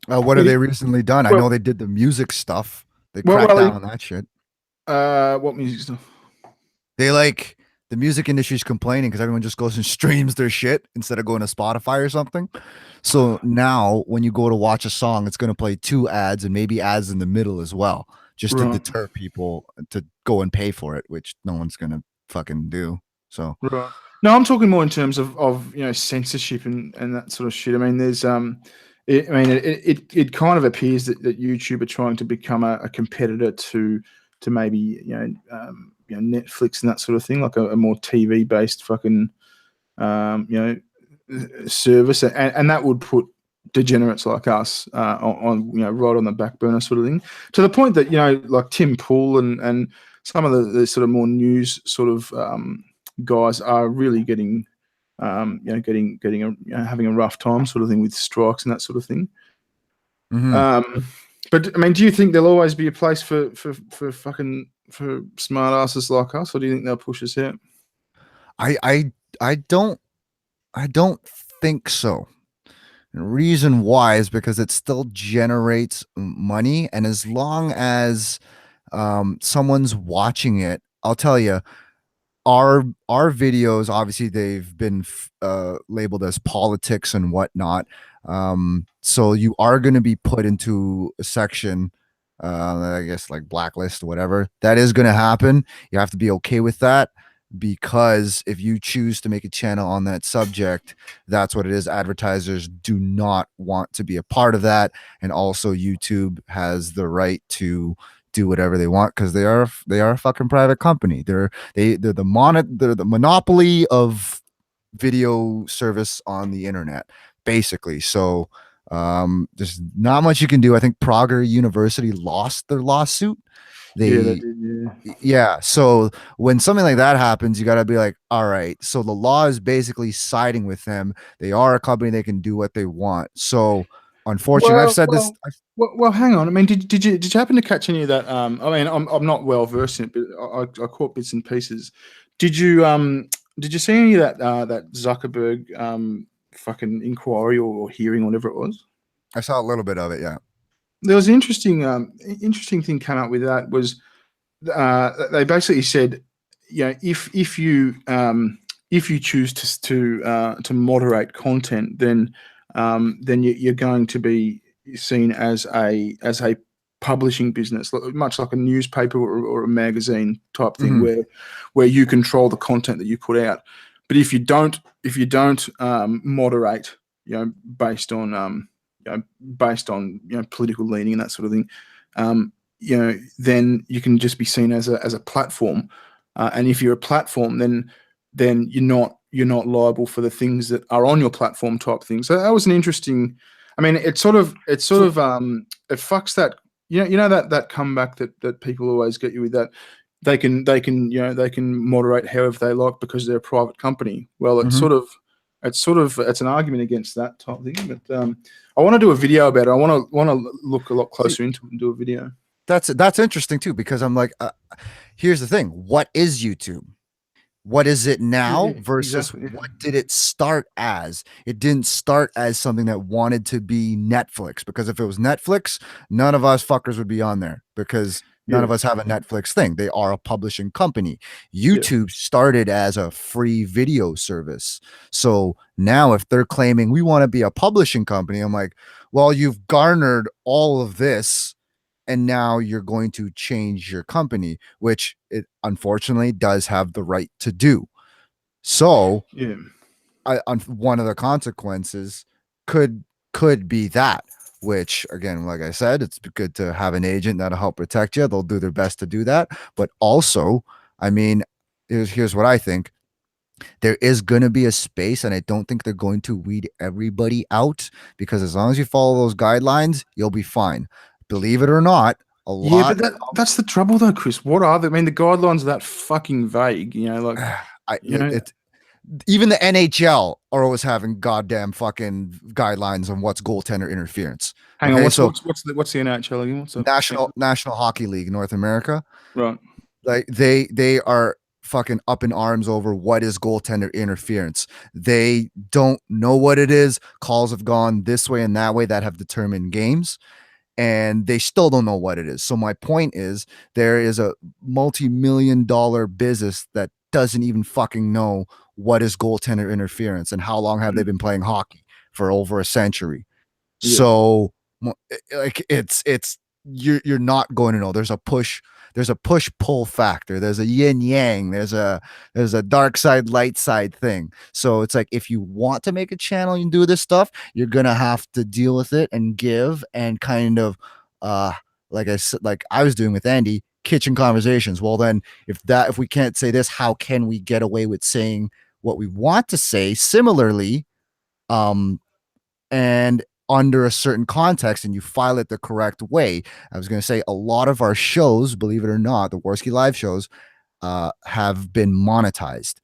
What have they recently done? I know they did the music stuff. They cracked down on that shit. What music stuff? They the music industry is complaining because everyone just goes and streams their shit instead of going to Spotify or something. So now when you go to watch a song, it's going to play 2 ads and maybe ads in the middle as well, just to Right. deter people to go and pay for it, which no one's going to fucking do. So, Right. No, I'm talking more in terms of censorship and that sort of shit. I mean, there's it kind of appears that YouTube are trying to become a competitor to maybe Netflix and that sort of thing, like a more TV based fucking service, and that would put degenerates like us on right on the back burner sort of thing, to the point that like Tim Pool and some of the sort of more news sort of guys are really getting having a rough time sort of thing with strikes and that sort of thing. mhm. But I mean, do you think there'll always be a place for smart asses like us, or do you think they'll push us out? I I I don't think so. The reason why is because it still generates money, and as long as someone's watching it, I'll tell you, our videos obviously they've been labeled as politics and whatnot. So you are going to be put into a section, I guess like blacklist or whatever. That is going to happen. You have to be okay with that, because if you choose to make a channel on that subject, that's what it is. Advertisers do not want to be a part of that, and also YouTube has the right to do whatever they want because they are a fucking private company. They're the monopoly of video service on the internet, basically. So there's not much you can do. I think Prager University lost their lawsuit. Yeah, they They did. Yeah. Yeah, so when something like that happens, you got to be like, all right, so the law is basically siding with them. They are a company, they can do what they want. So unfortunately, I've Well, said this. well, well. Hang on. I mean, did you happen to catch any of that? I mean, I'm not well versed in it, but I caught bits and pieces. Did you did you see any of that Zuckerberg fucking inquiry or hearing, whatever it was? I saw a little bit of it, yeah. There was an interesting thing came up with that was they basically said, if you choose to moderate content, then you're going to be seen as a publishing business, much like a newspaper or a magazine type thing, Mhm. where you control the content that you put out. But if you don't moderate, based on political leaning and that sort of thing, um, then you can just be seen as a platform. And if you're a platform, then you're not liable for the things that are on your platform type thing. So that was an interesting. I mean, So it fucks that that comeback that people always get you with, that they can moderate however they like because they're a private company. Well, mhm. it's an argument against that type of thing. But I want to do a video about it. I want to look a lot See, closer into it and do a video. that's interesting too, because I'm like, here's the thing: what is YouTube? What is it now Yeah, versus exactly. what did it start as? It didn't start as something that wanted to be Netflix, because if it was Netflix, none of us fuckers would be on there, because none Yeah, of us have a Netflix thing. They are a publishing company. yeah, YouTube started as a free video service. So now if they're claiming we want to be a publishing company, I'm like, well, you've garnered all of this and now you're going to change your company, which it unfortunately does have the right to do. So, yeah. one of the consequences could could be that. Which, again, like I said, it's good to have an agent that'll help protect you. They'll do their best to do that, but also, I mean, here's what I think: there is going to be a space, and I don't think they're going to weed everybody out, because as long as you follow those guidelines, you'll be fine. Believe it or not, a Yeah, but lot that's the trouble though, Chris. What are they? I mean, the guidelines are that fucking vague. Like I you know. it even the NHL are always having goddamn fucking guidelines on what's goaltender interference. Hang on, Okay, what's so what's the NHL again? What's the National Hockey League, North America, right? like they are fucking up in arms over what is goaltender interference. They don't know what it is. Calls have gone this way and that way that have determined games, and they still don't know what it is. So my point is, there is a multi-million-dollar business that doesn't even fucking know what is goaltender interference and how long have they been playing hockey for over a century. Yeah. So like it's you're not going to know. There's a push pull factor. There's a yin yang. There's a dark side, light side thing. So it's like if you want to make a channel and do this stuff, you're gonna have to deal with it and give and kind of like I said, like I was doing with Andy, kitchen conversations. Well, then if we can't say this, how can we get away with saying what we want to say similarly? And under a certain context, and you file it the correct way. I was going to say a lot of our shows, believe it or not, the Warski live shows have been monetized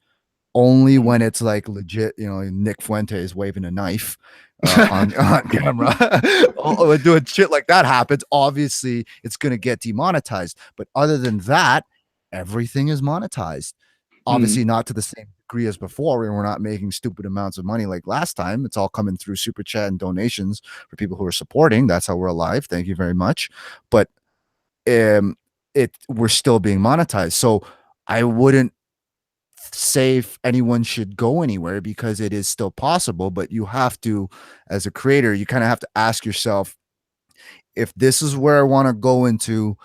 only when it's like legit, you know, Nick Fuentes waving a knife on camera. Doing shit like that happens, obviously it's going to get demonetized. But other than that, everything is monetized. Obviously, not to the same degree as before. We're not making stupid amounts of money like last time. It's all coming through super chat and donations for people who are supporting. That's how we're alive. Thank you very much. But we're still being monetized. So I wouldn't say if anyone should go anywhere because it is still possible. But you have to, as a creator, you kind of have to ask yourself, if this is where I want to go into,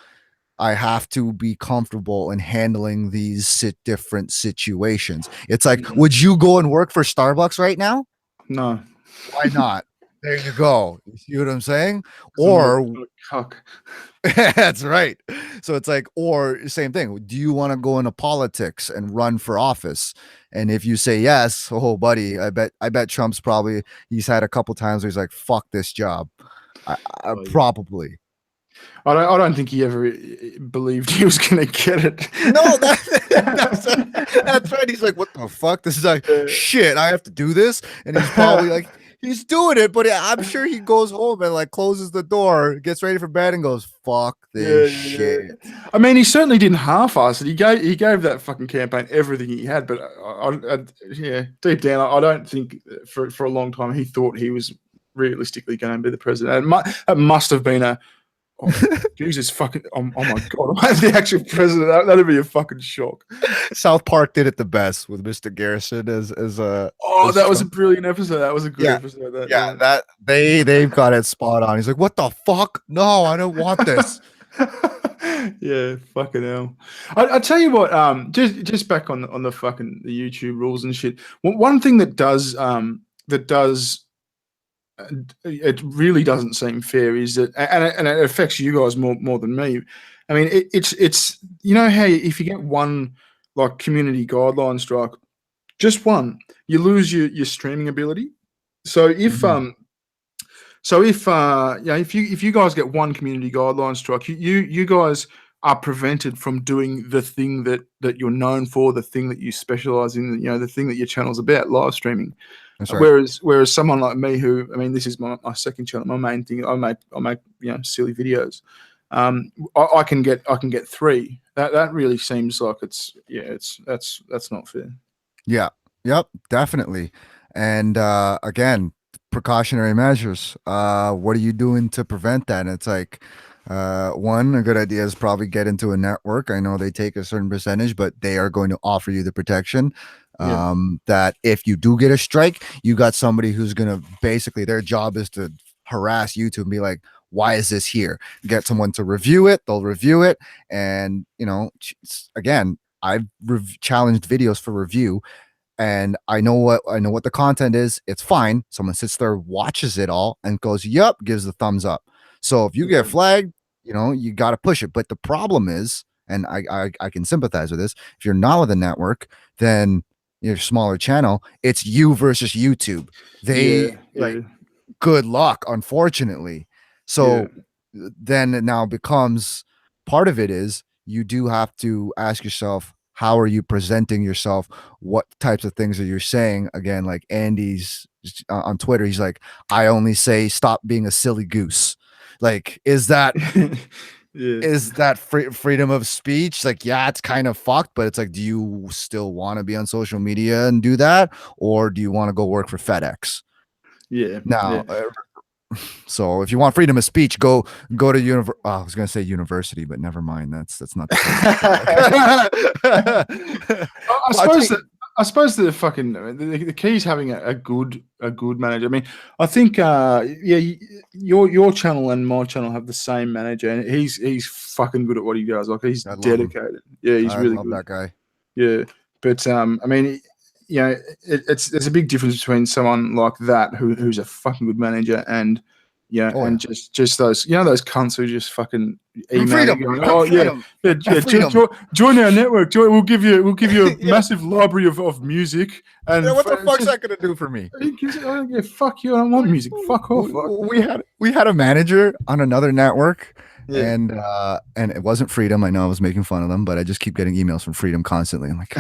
I have to be comfortable in handling these different situations. It's like, would you go and work for Starbucks right now? No. Why not? There you go. You see what I'm saying? Or that's right. So it's like, or same thing. Do you want to go into politics and run for office? And if you say yes, oh buddy, I bet Trump's he's had a couple times where he's like, fuck this job. Probably. I don't think he ever believed he was going to get it. No, that's right. He's like, what the fuck? This is like, shit, I have to do this. And he's probably like, he's doing it, but I'm sure he goes home and like closes the door, gets ready for bed and goes, fuck this shit. Yeah. I mean, he certainly didn't half-ass it. He gave that fucking campaign everything he had, but yeah, deep down, I don't think for a long time he thought he was realistically going to be the president. It must have been a, oh, Jesus fucking, oh my God, I'm the actual president. That'd be a fucking shock. South Park did it the best with Mr. Garrison as that was a brilliant episode. That was a good episode. That they've got it spot on. He's like, what the fuck? No, I don't want this. Yeah, fucking hell. I tell you what, just back on the fucking the YouTube rules and shit. One thing that does it really doesn't seem fair is that, and it affects you guys more than me. I mean, it's you know how if you get one like community guideline strike, just one, you lose your streaming ability. So if if you guys get one community guideline strike, you guys are prevented from doing the thing that you're known for, the thing that you specialize in, you know, the thing that your channel's about, live streaming. That's right. Whereas someone like me, who, I mean, this is my second channel, my main thing. I make you know, silly videos. I can get three. That really seems like that's not fair. Yeah. Yep. Definitely. And again, precautionary measures. What are you doing to prevent that? And it's like, one, a good idea is probably get into a network. I know they take a certain percentage, but they are going to offer you the protection. That if you do get a strike, you got somebody who's gonna basically, their job is to harass YouTube and be like, why is this here? Get someone to review it, they'll review it. And you know, again, I've challenged videos for review and I know what the content is. It's fine. Someone sits there, watches it all and goes, yep, gives the thumbs up. So if you get flagged, you know, you got to push it. But the problem is, and I can sympathize with this, if you're not with a network, then your smaller channel, it's you versus YouTube. Good luck, unfortunately. So then it now becomes, part of it is you do have to ask yourself, how are you presenting yourself? What types of things are you saying? Again, like Andy's on Twitter, he's like, I only say stop being a silly goose. Like, is that is that freedom of speech? Like, yeah, it's kind of fucked, but it's like, do you still want to be on social media and do that, or do you want to go work for FedEx? Yeah. Now, So if you want freedom of speech, go to I was gonna say university, but never mind. That's not the place. I suppose that the fucking the key is having a good manager. I mean, I think your channel and my channel have the same manager, and he's fucking good at what he does. Like he's I love him. dedicated. Yeah, he's I really love good. that guy. Yeah, but I mean, you know, there's a big difference between someone like that who's a fucking good manager and and just those those cunts who just fucking email you going, oh join our network. We'll give you a massive library of music. And what the fuck's that gonna do for me? Fuck you! I don't want music. Fuck off. We had a manager on another network. Yeah. And it wasn't Freedom. I know I was making fun of them, but I just keep getting emails from Freedom constantly. I'm like,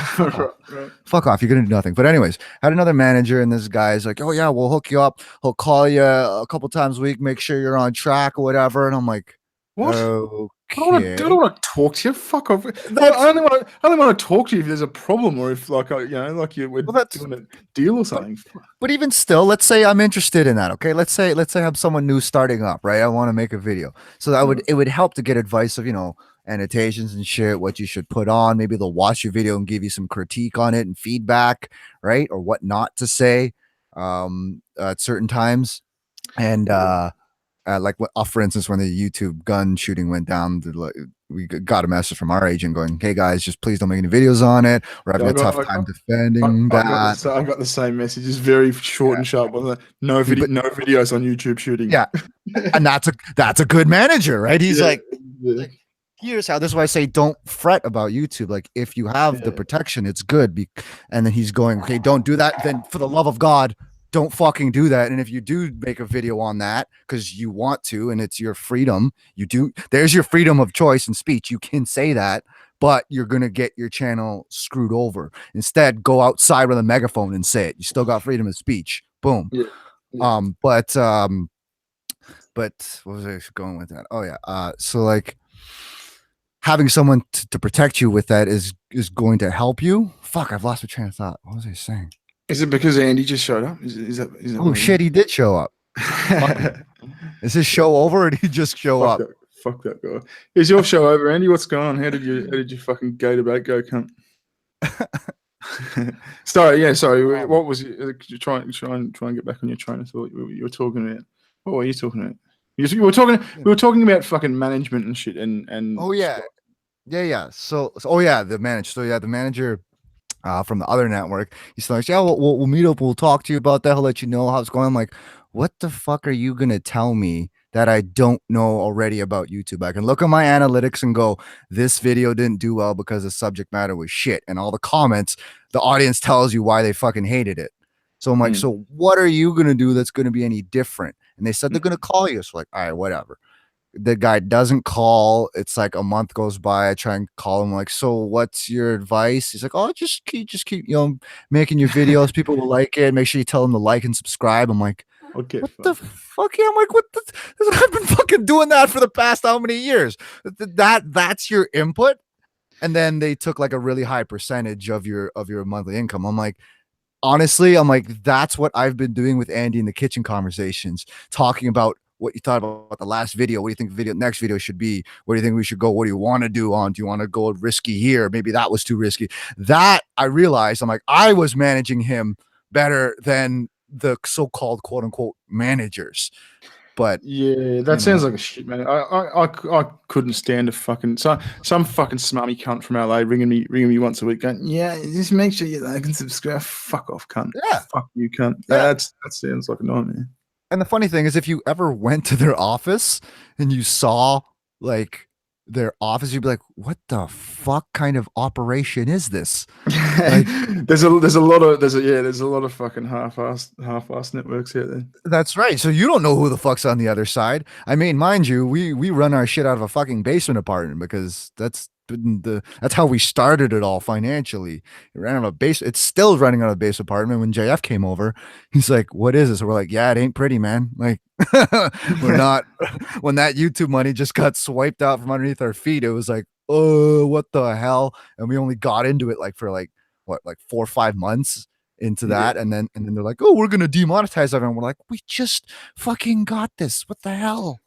fuck off. You're going to do nothing. But anyways, had another manager, and this guy's like, oh yeah, we'll hook you up. He'll call you a couple times a week, make sure you're on track or whatever. And I'm like, what? Okay. I don't want to talk to you. Fuck off. I only want to talk to you if there's a problem or if we're doing a deal or something. But even still, let's say I'm interested in that. Okay, let's say I have someone new starting up, right? I want to make a video, so it would help to get advice of annotations and shit, what you should put on. Maybe they'll watch your video and give you some critique on it and feedback, right? Or what not to say at certain times, and. Like for instance, when the YouTube gun shooting went down, we got a message from our agent going, "Hey guys, just please don't make any videos on it. We're having a tough time defending that." I got the same message. It's very short and sharp. No videos on YouTube shooting. Yeah, and that's a good manager, right? He's like, here's how. This is why I say don't fret about YouTube. Like if you have the protection, it's good. And then he's going, "Okay, don't do that. Then for the love of God, don't fucking do that. And if you do make a video on that because you want to, and it's your freedom, there's your freedom of choice and speech. You can say that, but you're going to get your channel screwed over. Instead, go outside with a megaphone and say it. You still got freedom of speech. Boom. Yeah. But what was I going with that? Oh yeah. So like having someone to protect you with that is going to help you. Fuck, I've lost my train of thought. What was I saying? Is it because Andy just showed up? Is that oh shit, he did show up. Is his show over or did he just show up? Fuck that guy. Is your show over, Andy? What's going on? How did you fucking go, cunt? Sorry. What was it? Try and get back on your train of thought. You were talking about. What were you talking about? We were talking about fucking management and shit and oh yeah. Stuff. Yeah. So the manager. So yeah, the manager from the other network, he's like, yeah, we'll meet up, we'll talk to you about that, he'll let you know how it's going. I'm like, what the fuck are you gonna tell me that I don't know already about YouTube? I can look at my analytics and go, this video didn't do well because the subject matter was shit, and all the comments, the audience tells you why they fucking hated it. So I'm like, so what are you gonna do that's gonna be any different? And they said they're gonna call you. So like, all right, whatever. The guy doesn't call. It's like a month goes by. I try and call him, like, so what's your advice? He's like, oh, just keep making your videos. People will like it. Make sure you tell them to like and subscribe. I'm like, okay, what the fuck? Yeah, I'm like, I've been fucking doing that for the past how many years? That's your input. And then they took like a really high percentage of your monthly income. I'm like, honestly, that's what I've been doing with Andy in the kitchen conversations, talking about what you thought about the last video. What do you think the next video should be? Where do you think we should go? What do you want to do on? Do you want to go risky here? Maybe that was too risky. That I realized, I was managing him better than the so-called quote unquote managers. But yeah, that sounds like a shit, man. I couldn't stand a fucking some fucking smarmy cunt from LA ringing me once a week going, yeah, just make sure you like and subscribe. Fuck off, cunt. Yeah, fuck you, cunt. Yeah. That sounds like a nightmare. And the funny thing is, if you ever went to their office and you saw like their office, you'd be like, what the fuck kind of operation is this? Like, there's a lot of fucking half-ass networks out there. That's right. So you don't know who the fuck's on the other side. I mean, mind you, we run our shit out of a fucking basement apartment because that's how we started it all financially. It ran out of a base. It's still running out of a base apartment. When JF came over, he's like, what is this? And we're like, yeah, it ain't pretty, man. Like, we're not. When that YouTube money just got swiped out from underneath our feet, it was like, oh, what the hell? And we only got into it for 4 or 5 months. into that, and then they're like, oh, we're gonna demonetize everyone. We're like, we just fucking got this. What the hell?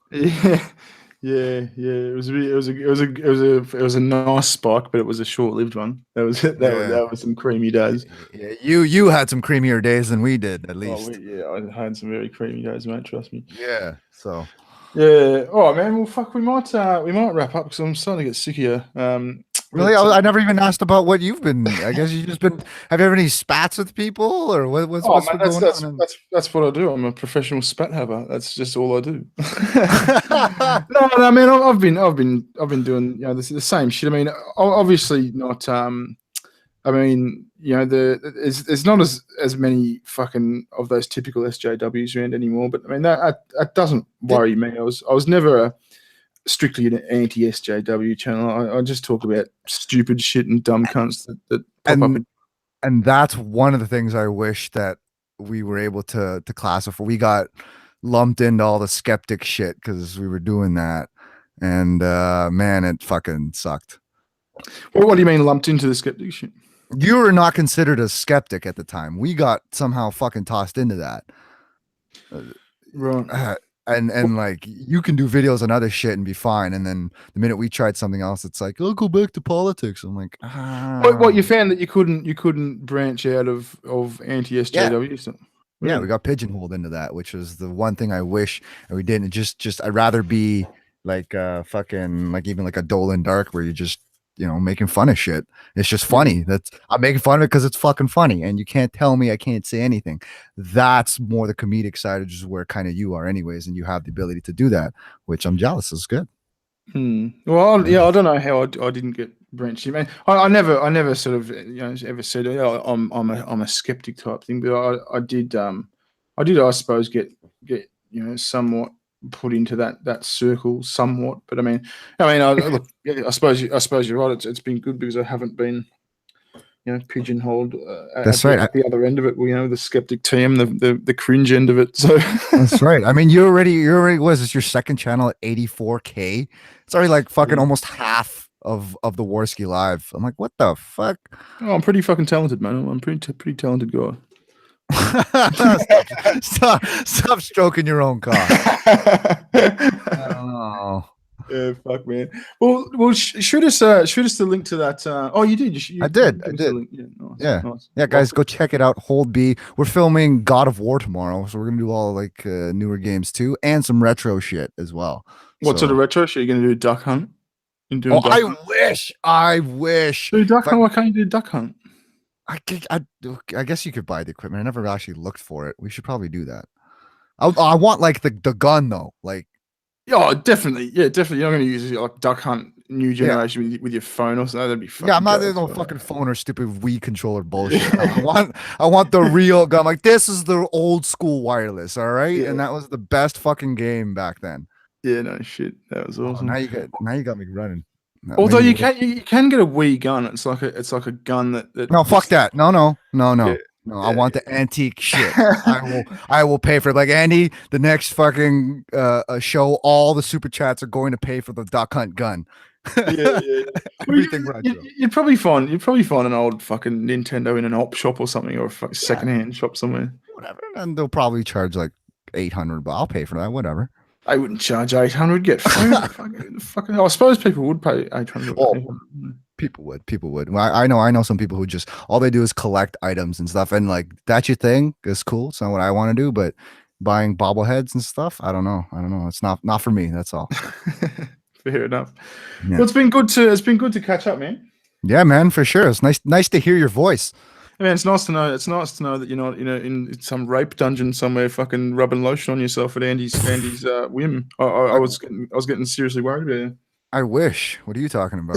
Yeah, yeah. It was a nice spike, but it was a short-lived one. That was some creamy days. Yeah, you had some creamier days than we did, at least. I had some very creamy days, mate. Trust me. Yeah. So. Yeah. All right, man. Well, fuck. We might wrap up because I'm starting to get sick of you. Really, I never even asked about what you've been. I guess you just been. Have you ever any spats with people, or what's been going on? That's what I do. I'm a professional spat haver. That's just all I do. No, man. I've been doing the same shit. I mean, obviously not. I mean, there's not as many fucking of those typical SJWs around anymore. But I mean, that doesn't worry me. I was never strictly an anti-SJW channel. I just talk about stupid shit and dumb cunts that pop up. And that's one of the things I wish that we were able to classify. We got lumped into all the skeptic shit because we were doing that, and man, it fucking sucked. Well, what do you mean lumped into the skeptic shit? You were not considered a skeptic at the time. We got somehow fucking tossed into that. Right. And like you can do videos on other shit and be fine, and then the minute we tried something else, it's like, oh, go back to politics. I'm like, What you found that you couldn't branch out of anti-SJW? Yeah. Yeah, we got pigeonholed into that, which was the one thing I wish and we didn't. Just I'd rather be like fucking like even like a Dolan Dark where you're just making fun of shit. It's just funny. I'm making fun of it because it's fucking funny, and you can't tell me I can't say anything. That's more the comedic side, which is where kind of you are, anyways, and you have the ability to do that, which I'm jealous. Is good. Well, yeah, I don't know how I didn't get branched. I mean, I never sort of ever said I'm a skeptic type thing, but I did I suppose get somewhat put into that circle somewhat. But I mean, look, I suppose you're right. It's been good because I haven't been pigeonholed. That's right. At the other end of it, the skeptic team, the cringe end of it. So that's right. I mean, you already was this your second channel at 84K? It's already like fucking almost half of the Warski live. I'm like, what the fuck? Oh, I'm pretty fucking talented, man. I'm pretty talented guy. Stop stroking your own cock. I don't know. Yeah, fuck, man. Well, shoot us the link to that. Oh, you did. I did. Yeah, nice. Yeah, guys, go check it out. Hold B. We're filming God of War tomorrow, so we're gonna do all like newer games too, and some retro shit as well. What sort of retro shit are you gonna do? Duck Hunt? I wish. Do Duck Hunt? Why can't you do Duck Hunt? I guess you could buy the equipment. I never actually looked for it. We should probably do that. I want like the gun though, like. Oh, definitely. Yeah, definitely. You're not going to use like Duck Hunt new generation with your phone or something. That'd be fucking. Yeah, I'm not no fucking phone or stupid Wii controller bullshit. I want the real gun. Like, this is the old school wireless, all right? Yeah. And that was the best fucking game back then. Yeah, no shit. That was awesome. Now you got me running. Although you can get a Wii gun. It's like a gun that no, fuck that. No. Yeah. No, I want the antique shit. I will pay for it. Like, Andy, the next fucking show, all the super chats are going to pay for the Duck Hunt gun. Yeah. Everything retro. You'd probably find an old fucking Nintendo in an op shop or something, or a fucking secondhand shop somewhere. Whatever. And they'll probably charge like $800, but I'll pay for that. Whatever. I wouldn't charge $800. Get fucking. I suppose people would pay $800. Oh. People would. Well, I know some people who just all they do is collect items and stuff, and like that's your thing. It's cool. It's not what I want to do, but buying bobbleheads and stuff, I don't know. It's not for me. That's all. Fair enough. Yeah. Well, it's been good to catch up, man. Yeah, man, for sure. It's nice to hear your voice. Man, it's nice to know that you're not in some rape dungeon somewhere, fucking rubbing lotion on yourself at Andy's whim. I was getting seriously worried about you. I wish. What are you talking about?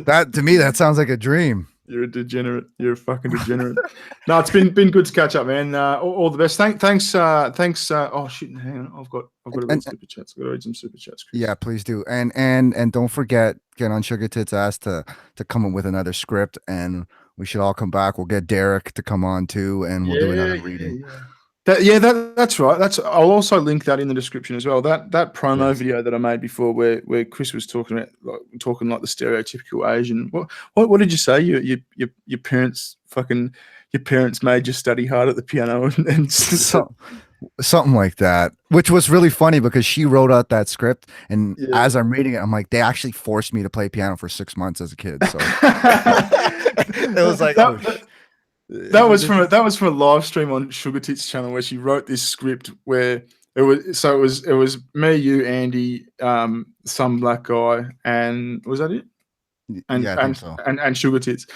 That to me, that sounds like a dream. You're a degenerate. You're a fucking degenerate. No, it's been good to catch up, man. All the best. Thanks. Oh shit, hang on. I've got to read super chats. I've got to read some super chats, Chris. Yeah, please do. And don't forget, get on Sugar Tits Ass to come up with another script, and we should all come back. We'll get Derek to come on too, and we'll do another reading. That's right. I'll also link that in the description as well. That promo video that I made before, where Chris was talking like the stereotypical Asian. What did you say? Your parents fucking your parents made you study hard at the piano, and Something like that, which was really funny because she wrote out that script, and Yeah. as I'm reading it, I'm like, they actually forced me to play piano for 6 months as a kid. So it was like, that was from a live stream on Sugar Tits channel where she wrote this script where it was me, you, Andy, some black guy, and was that it? And yeah, I think so. and Sugar Tits.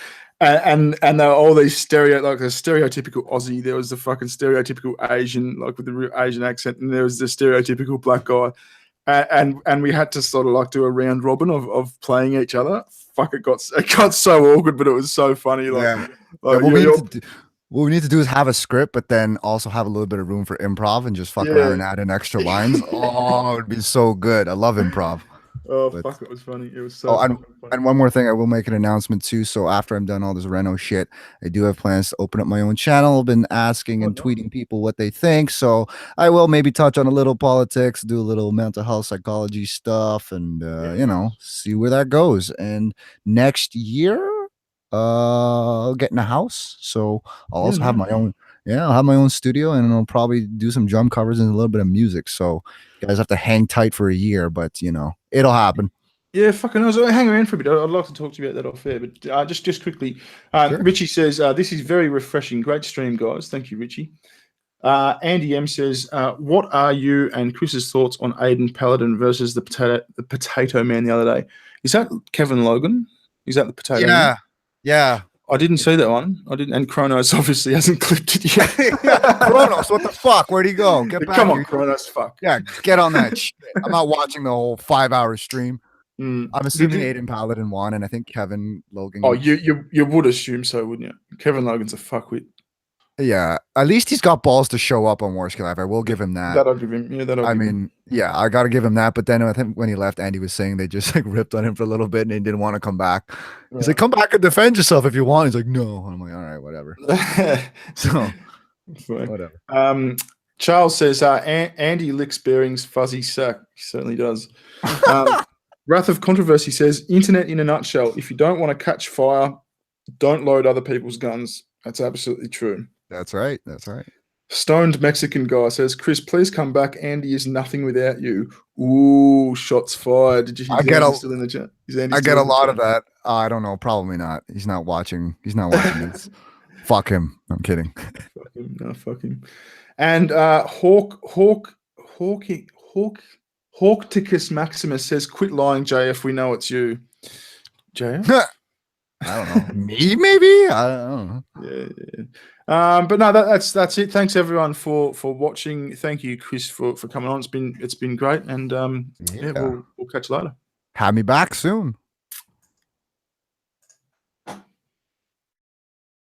And there were all these the stereotypical Aussie. There was the fucking stereotypical Asian, like with the real Asian accent, and there was the stereotypical black guy. And we had to sort of like do a round robin of playing each other. Fuck, it got so awkward, but it was so funny. Like, what we need to do is have a script, but then also have a little bit of room for improv and just fuck around and add in extra lines. Oh, it'd be so good. I love improv. Oh, fuck, it was funny. It was so funny. And one more thing, I will make an announcement too. So after I'm done all this Reno shit, I do have plans to open up my own channel. I've been asking and tweeting people what they think. So I will maybe touch on a little politics, do a little mental health psychology stuff, and you know, see where that goes. And next year, I'll get in a house. So I'll also have my own. Yeah, I'll have my own studio, and I'll probably do some drum covers and a little bit of music. So you guys have to hang tight for a year, but you know, it'll happen. Yeah, fucking hang around for a bit. I'd like to talk to you about that off air, but just quickly, Sure. Richie says, this is very refreshing. Great stream, guys. Thank you, Richie. Andy M says, what are you and Chris's thoughts on Aiden Paladin versus the potato man the other day? Is that Kevin Logan? Is that the potato man? Yeah. I didn't see that one. I didn't, and Kronos obviously hasn't clipped it yet. Kronos, what the fuck? Where'd he go? Get back. Come on, here. Kronos, fuck. Yeah, get on that shit. I'm not watching the whole 5-hour stream. I'm assuming Aiden Paladin won, and I think Kevin Logan. Oh, you would assume so, wouldn't you? Kevin Logan's a fuckwit. Yeah, at least he's got balls to show up on Warski Live. I will give him that. That'll give him. Yeah, I mean, yeah, I got to give him that. But then I think when he left, Andy was saying they just like ripped on him for a little bit, and he didn't want to come back. Right. He's like, "Come back and defend yourself if you want." He's like, "No." I'm like, "All right, whatever." So, whatever. Charles says, "Andy licks Bearing's fuzzy sack." He certainly does. Wrath of Controversy says, "Internet in a nutshell. If you don't want to catch fire, don't load other people's guns." That's absolutely true. That's right. That's right. Stoned Mexican guy says, "Chris, please come back. Andy is nothing without you." Ooh, shots fired. Did you? Still in the chat? I get a lot of that. I don't know. Probably not. He's not watching. He's not watching this. Fuck him. I'm kidding. Fuck him. No, fuck him. And Hawkticus Maximus says, "Quit lying, JF. We know it's you." JF? I don't know. Me, maybe? I don't know. Yeah. But no, that's it. Thanks everyone for watching. Thank you, Chris, for coming on. It's been great, and we'll catch you later. Have me back soon.